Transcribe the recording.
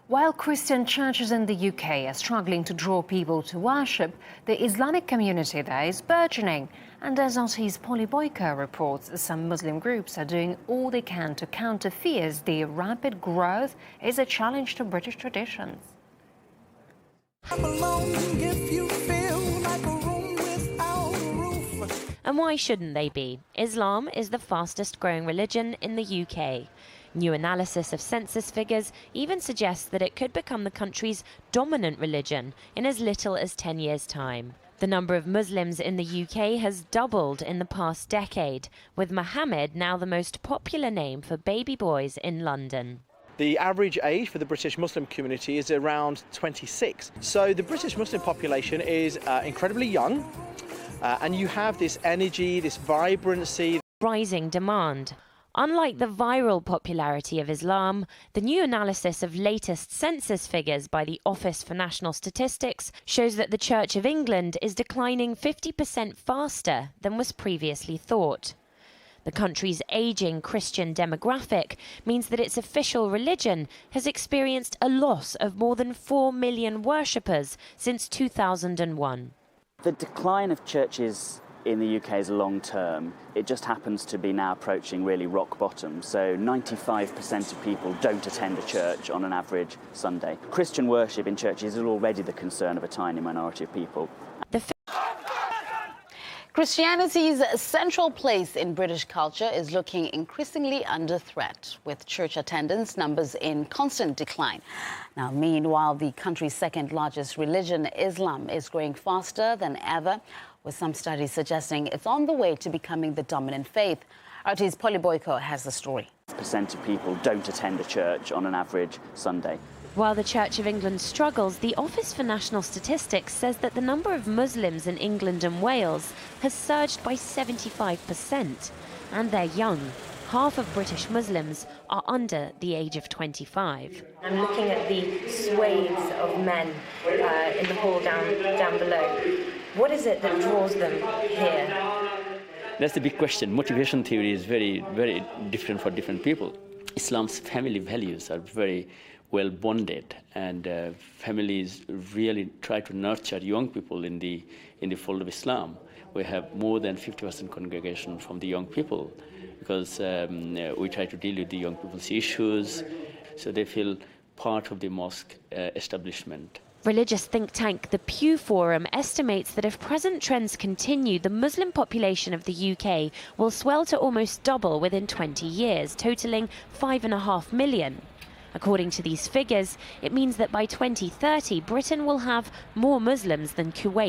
While Christian churches in the UK are struggling to draw people to worship, the Islamic community there is burgeoning. And as RT's Polly Boyker reports, some Muslim groups are doing all they can to counter fears the rapid growth is a challenge to British traditions. And why shouldn't they be? Islam is the fastest growing religion in the UK. New analysis of census figures even suggests that it could become the country's dominant religion in as little as 10 years' time. The number of Muslims in the UK has doubled in the past decade, with Mohammed now the most popular name for baby boys in London. The average age for the British Muslim community is around 26. So the British Muslim population is incredibly young, and you have this energy, this vibrancy. Rising demand. Unlike the viral popularity of Islam, the new analysis of latest census figures by the Office for National Statistics shows that the Church of England is declining 50% faster than was previously thought. The country's ageing Christian demographic means that its official religion has experienced a loss of more than 4 million worshippers since 2001. The decline of churches in the UK is long term. It just happens to be now approaching really rock bottom. So 95% of people don't attend a church on an average Sunday. Christian worship in churches is already the concern of a tiny minority of people. Christianity's central place in British culture is looking increasingly under threat, with church attendance numbers in constant decline. Now, meanwhile, the country's second largest religion, Islam, is growing faster than ever, with some studies suggesting it's on the way to becoming the dominant faith. RT's Polly Boyko has the story. Percent of people don't attend a church on an average Sunday. While the Church of England struggles, the Office for National Statistics says that the number of Muslims in England and Wales has surged by 75%. And they're young. Half of British Muslims are under the age of 25. I'm looking at the swathes of men in the hall down below. What is it that draws them here? That's the big question. Motivation theory is very, very different for different people. Islam's family values are very well bonded, and families really try to nurture young people in the fold of Islam. We have more than 50% congregation from the young people, because we try to deal with the young people's issues, so they feel part of the mosque establishment. Religious think tank The Pew Forum estimates that if present trends continue, the Muslim population of the UK will swell to almost double within 20 years, totalling 5.5 million. According to these figures, it means that by 2030, Britain will have more Muslims than Kuwait.